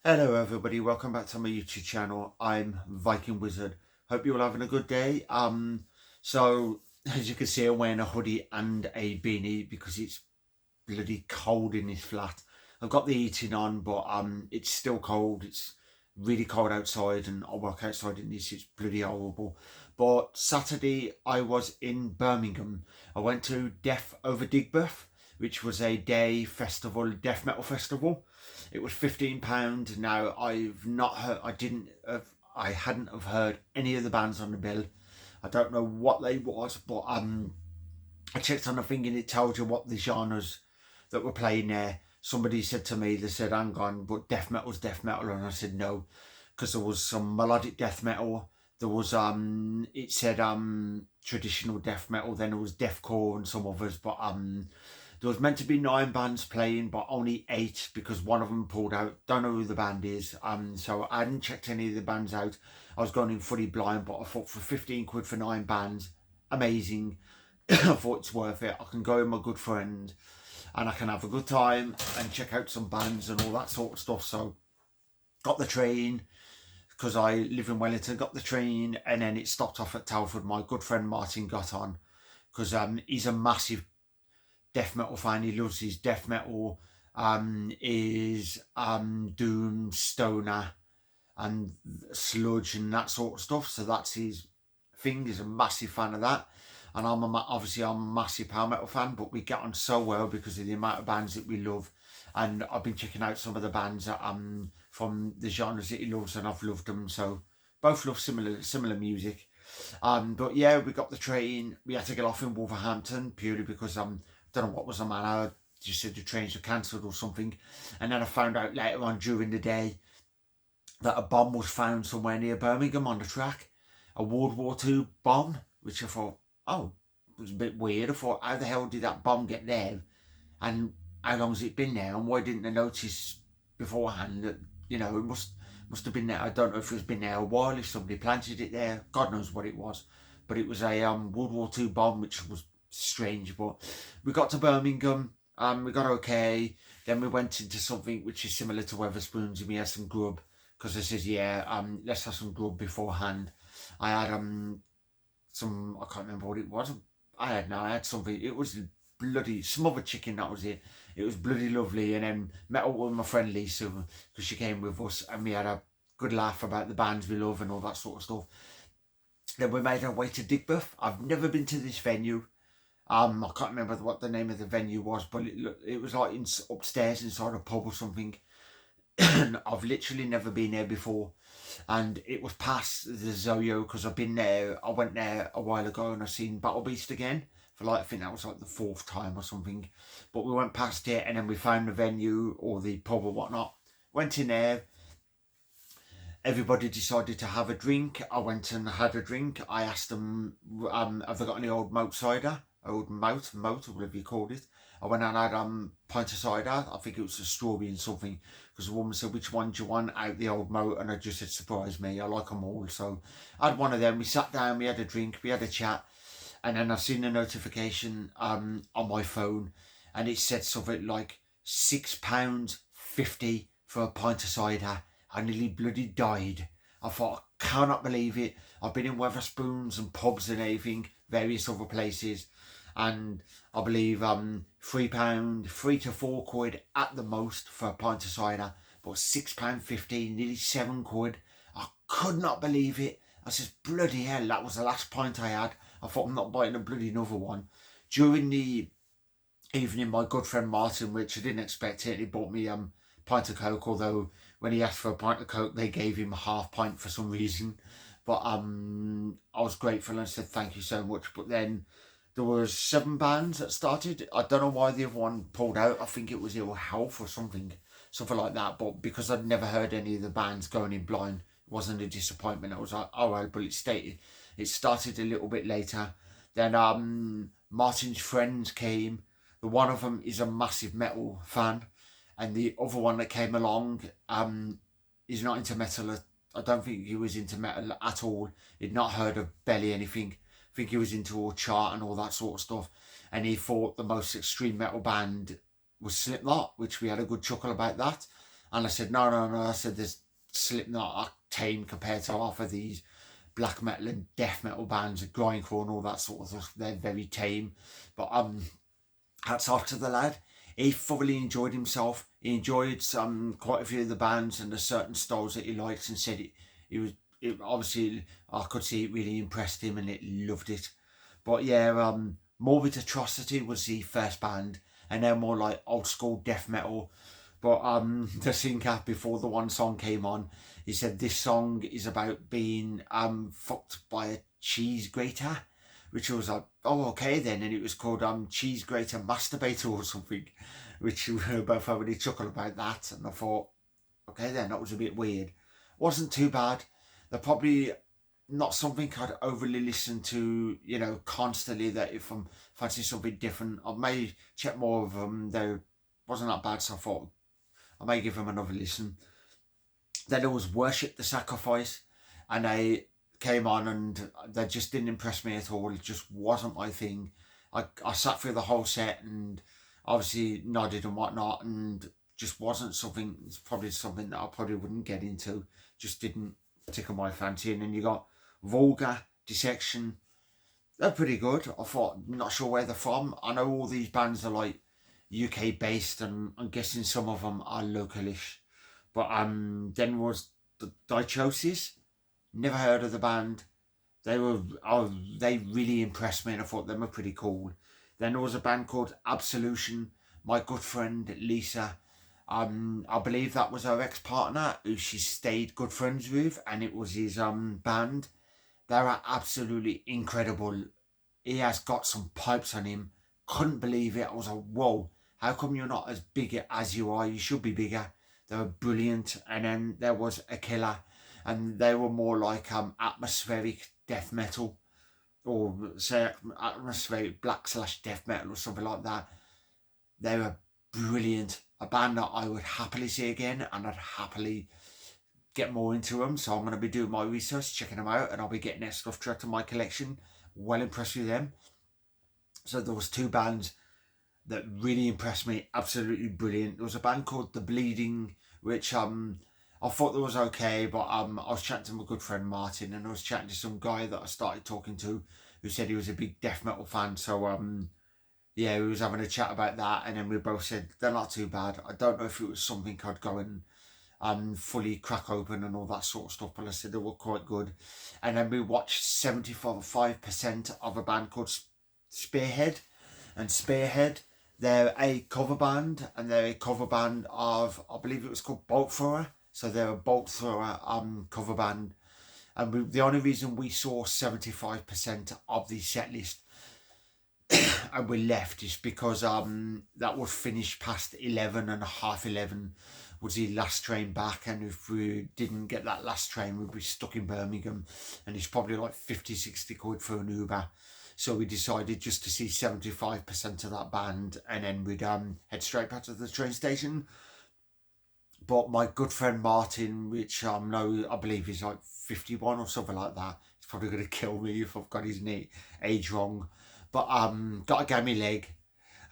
Hello everybody, welcome back to my YouTube channel. I'm Viking Wizard. Hope you're all having a good day. So as you can see, I'm wearing a hoodie and a beanie because it's bloody cold in this flat. I've got the heating on, but it's still cold. It's really cold outside and I work outside in this, it's bloody horrible. But Saturday I was in Birmingham. I went to Death Over Digbeth, which was a day festival, death metal festival. It was £15. Now I've not heard, I hadn't have heard any of the bands on the bill. I don't know what they was, but I checked on the thing and it tells you what the genres that were playing there. Somebody said to me, they said, hang on, but death metal's death metal. And I said, no, because there was some melodic death metal. There was, it said traditional death metal. Then there was deathcore and some others. But there was meant to be 9 bands playing, but only 8 because one of them pulled out. Don't know who the band is. So I hadn't checked any of the bands out. I was going in fully blind, but I thought for 15 quid for 9 bands, amazing. I thought it's worth it. I can go with my good friend and I can have a good time and check out some bands and all that sort of stuff. So got the train because I live in Wellington, got the train and then it stopped off at Telford. My good friend Martin got on because he's a massive death metal fan. He loves his death metal, is doom, stoner and sludge and that sort of stuff. So that's his thing. He's a massive fan of that. And obviously I'm a massive power metal fan, but we get on so well because of the amount of bands that we love. And I've been checking out some of the bands that, from the genres that he loves, and I've loved them. So both love similar music. But yeah, we got the train. We had to get off in Wolverhampton purely because don't know what was the matter. I just said the trains were cancelled or something. And then I found out later on during the day that a bomb was found somewhere near Birmingham on the track, a World War II bomb, which I thought, oh, it was a bit weird. I thought, how the hell did that bomb get there? And how long's it been there? And why didn't I notice beforehand that, it must have been there. I don't know if it's been there a while, if somebody planted it there. God knows what it was. But it was a World War II bomb, which was strange. But we got to Birmingham, we got okay. Then we went into something which is similar to Weatherspoons and we had some grub. Because I says, yeah, let's have some grub beforehand. I had some, I can't remember what it was. I had something. It was bloody smothered chicken. That was it. It was bloody lovely. And then met up with my friend Lisa because she came with us, and we had a good laugh about the bands we love and all that sort of stuff. Then we made our way to Digbeth. I've never been to this venue. I can't remember what the name of the venue was, but it was like upstairs inside a pub or something. I've literally never been there before, and it was past the Zoyo because I've been there. I went there a while ago and I've seen Battle Beast again for I think that was like the 4th time or something. But we went past it and then we found the venue or the pub or whatnot. Went in there. Everybody decided to have a drink. I went and had a drink. I asked them, have they got any old malt cider? Old moat, or whatever you called it. I went and had pint of cider. I think it was a strawberry and something. Because the woman said, which one do you want out the old moat? And I just said, surprise me. I like them all. So I had one of them. We sat down, we had a drink, we had a chat. And then I seen a notification on my phone. And it said something like £6.50 for a pint of cider. I nearly bloody died. I thought, I cannot believe it. I've been in Weatherspoons and pubs and everything, various other places, and I believe £3, £3 to £4 at the most for a pint of cider, but £6.50, nearly £7. I could not believe it. I says, bloody hell, that was the last pint I had. I thought, I'm not buying a bloody another one. During the evening, my good friend Martin, which I didn't expect it, he bought me pint of Coke, although when he asked for a pint of Coke, they gave him a half pint for some reason. But I was grateful and said thank you so much. But then there was 7 bands that started. I don't know why the other one pulled out. I think it was ill health or something like that. But because I'd never heard any of the bands going in blind, it wasn't a disappointment. I was like, all right, but it started a little bit later. Then Martin's friends came. The one of them is a massive metal fan, and the other one that came along is not into metal. I don't think he was into metal at all. He'd not heard of Belly anything. I think he was into all chart and all that sort of stuff. And he thought the most extreme metal band was Slipknot, which we had a good chuckle about that. And I said, no, no, no. I said, there's Slipknot are tame compared to half of these black metal and death metal bands, grindcore and all that sort of stuff. They're very tame. But hats off to the lad. He thoroughly enjoyed himself. He enjoyed quite a few of the bands and the certain styles that he likes, and said it was obviously I could see it really impressed him and it loved it. But yeah, Morbid Atrocity was the first band, and they're more like old school death metal. But the singer, before the one song came on, he said this song is about being fucked by a cheese grater, which was like, oh, okay then. And it was called Cheese Grater Masturbator or something, which we were both having a chuckle about that. And I thought, okay then, that was a bit weird. Wasn't too bad. They're probably not something I'd overly listen to, you know, constantly, that if I'm fancy something different, I may check more of them. They wasn't that bad, so I thought I may give them another listen. Then there was Worship the Sacrifice, and they came on and they just didn't impress me at all. It just wasn't my thing. I sat through the whole set and obviously nodded and whatnot, and just wasn't something, it's probably something that I probably wouldn't get into. Just didn't tickle my fancy. And then you got Vulgar Dissection. They're pretty good. I thought, not sure where they're from. I know all these bands are like UK based, and I'm guessing some of them are localish. But then was the Dichosis. Never heard of the band. They really impressed me, and I thought they were pretty cool. Then there was a band called Absolution. My good friend Lisa, I believe that was her ex-partner who she stayed good friends with, and it was his band. They are absolutely incredible. He has got some pipes on him. Couldn't believe it. I was like, whoa, how come you're not as big as you are? You should be bigger. They were brilliant. And then there was A Killer, and they were more like atmospheric death metal, or say atmospheric black/death metal or something like that. They were brilliant. A band that I would happily see again, and I'd happily get more into them. So I'm going to be doing my research, checking them out, and I'll be getting their stuff to my collection. Well impressed with them. So there was two bands that really impressed me. Absolutely brilliant. There was a band called The Bleeding, which I thought that was okay, but I was chatting to my good friend Martin, and I was chatting to some guy that I started talking to who said he was a big death metal fan. So yeah, we was having a chat about that, and then we both said they're not too bad. I don't know if it was something I'd go and fully crack open and all that sort of stuff, but I said they were quite good. And then we watched 75% of a band called Spearhead. And Spearhead, they're a cover band, and they're a cover band of, I believe it was called Bolt Thrower. So they're a Bolt Thrower cover band. And the only reason we saw 75% of the set list and we left is because that was finished past 11, and half 11 was the last train back, and if we didn't get that last train we'd be stuck in Birmingham, and it's probably like 50-60 quid for an Uber. So we decided just to see 75% of that band, and then we'd head straight back to the train station. But my good friend Martin, which I believe he's like 51 or something like that, he's probably going to kill me if I've got his age wrong, but got a gammy leg,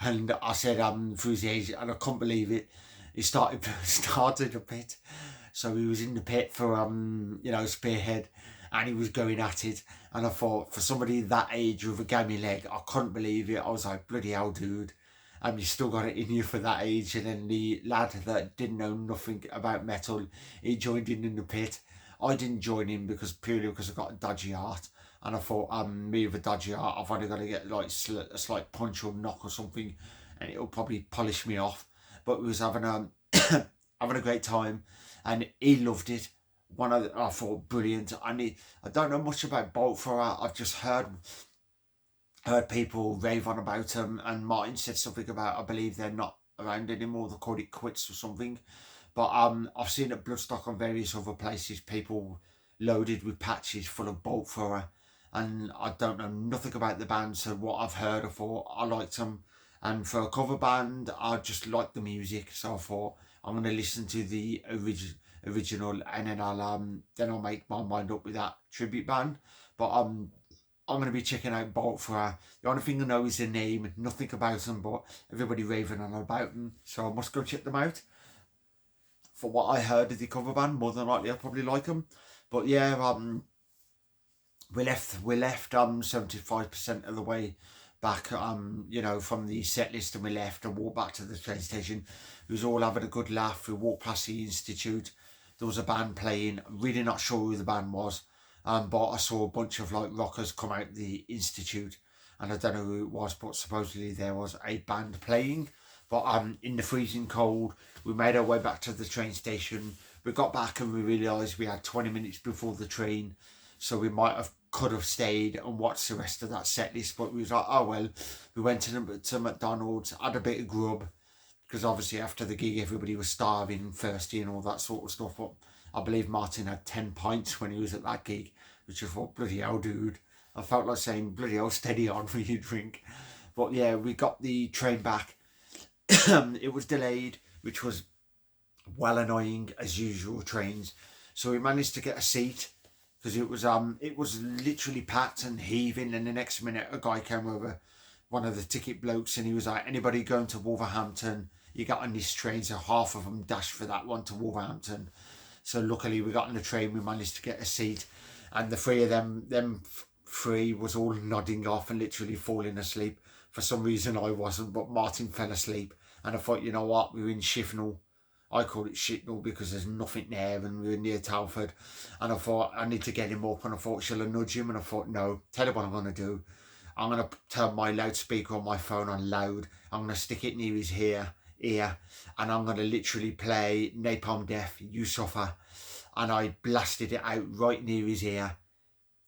and I said for his age, and I couldn't believe it. He started a pit, so he was in the pit for Spearhead, and he was going at it. And I thought, for somebody that age with a gammy leg, I couldn't believe it. I was like, bloody hell, dude. You still got it in you for that age. And then the lad that didn't know nothing about metal, he joined in the pit. I didn't join in purely because I got a dodgy heart. And I thought, me with a dodgy heart, I've only got to get like a slight punch or knock or something, and it'll probably polish me off. But we was having having a great time, and he loved it. I thought brilliant. I don't know much about Bolt Thrower. I've just heard people rave on about them, and Martin said something about, I believe they're not around anymore, they called it quits or something. But I've seen at Bloodstock and various other places people loaded with patches full of Bolt Thrower, and I don't know nothing about the band, so what I've heard, I thought I liked them. And for a cover band, I just like the music, so I thought I'm going to listen to the original, and then I'll make my mind up with that tribute band. But I'm going to be checking out Bolt Thrower. The only thing I know is the name, nothing about them, but everybody raving on about them, so I must go check them out. for what I heard of the cover band, more than likely I'll probably like them. But yeah, we left 75% of the way back, you know, from the set list, and we left and walked back to the train station. We was all having a good laugh. We walked past the Institute. There was a band playing. Really not sure who the band was, but I saw a bunch of like rockers come out the Institute, and I don't know who it was, but supposedly there was a band playing. But in the freezing cold, we made our way back to the train station. We got back and we realised we had 20 minutes before the train, so we could have stayed and watched the rest of that set list. But we was like, oh well. We went to McDonald's, had a bit of grub, because obviously after the gig everybody was starving, thirsty and all that sort of stuff. But I believe Martin had 10 pints when he was at that gig, which I thought, bloody hell, dude. I felt like saying, bloody hell, steady on for your drink. But yeah, we got the train back. It was delayed, which was well annoying as usual trains. So we managed to get a seat, because it was literally packed and heaving. And the next minute a guy came over, one of the ticket blokes, and he was like, anybody going to Wolverhampton, you got on this train. So half of them dashed for that one to Wolverhampton. So luckily we got on the train, we managed to get a seat, and the three of them three was all nodding off and literally falling asleep. For some reason I wasn't, but Martin fell asleep, and I thought, you know what, we were in Shifnal. I call it Shitnal because there's nothing there, and we were near Telford, and I thought I need to get him up, and I thought, shall I nudge him? And I thought, no, tell you what I'm going to do. I'm going to turn my loudspeaker on my phone on loud. I'm going to stick it near his ear, and I'm going to literally play Napalm Death, You Suffer, and I blasted it out right near his ear.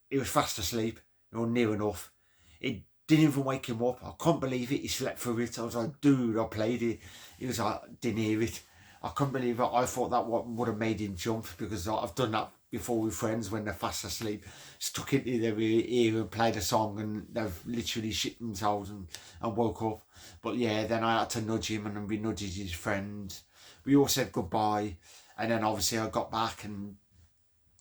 He was fast asleep, or near enough. It didn't even wake him up. I couldn't believe it. He slept through it. I was like, dude, I played it. He was like, didn't hear it. I couldn't believe it. I thought that would have made him jump, because I've done that before with friends when they're fast asleep. Stuck it in their ear and played a song, and they've literally shit themselves and woke up. But yeah, then I had to nudge him, and we nudged his friends. We all said goodbye, and then obviously I got back in,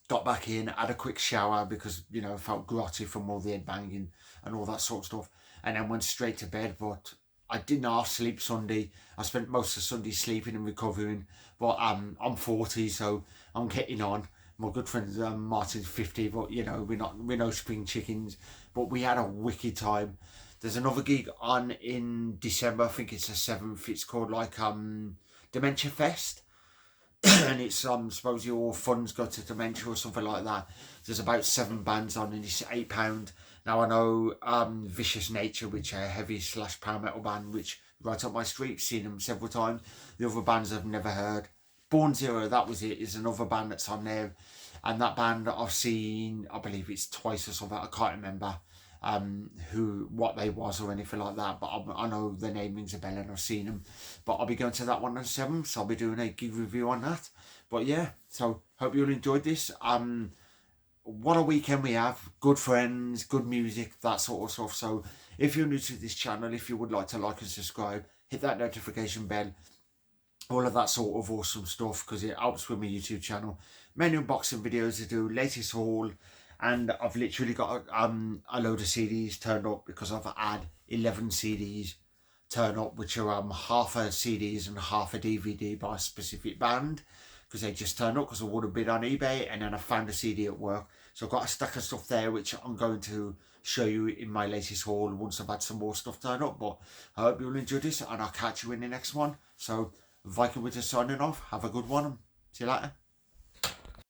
had a quick shower, because, you know, I felt grotty from all the head banging and all that sort of stuff, and then went straight to bed. But I didn't half sleep Sunday. I spent most of Sunday sleeping and recovering. But I'm 40, so I'm getting on. My good friend Martin's 50, but you know, we're no spring chickens. But we had a wicked time. There's another gig on in December. I think it's the 7th. It's called like Dementia Fest. And it's supposedly all funds go to dementia or something like that. There's about 7 bands on, and it's £8. Now I know Vicious Nature, which are a heavy / power metal band, which right up my street, seen them several times. The other bands I've never heard. Born Zero, that was it, is another band that's on there, and that band I've seen, I believe it's twice or something. I can't remember what they was or anything like that, but I know the name rings a bell and I've seen them. But I'll be going to that one on 7th, so I'll be doing a gig review on that. But yeah, so hope you all enjoyed this. What a weekend we have. Good friends, good music, that sort of stuff. So if you're new to this channel, if you would like to like and subscribe, hit that notification bell, all of that sort of awesome stuff, because it helps with my YouTube channel. Many unboxing videos to do, latest haul, and I've literally got a load of CDs turned up, because I've had 11 CDs turn up, which are half a CDs and half a DVD by a specific band, because they just turned up because I would have bid on eBay, and then I found a CD at work. So I've got a stack of stuff there, which I'm going to show you in my latest haul once I've had some more stuff turn up. But I hope you'll enjoy this, and I'll catch you in the next one. So Viking Wizard signing off. Have a good one. See you later.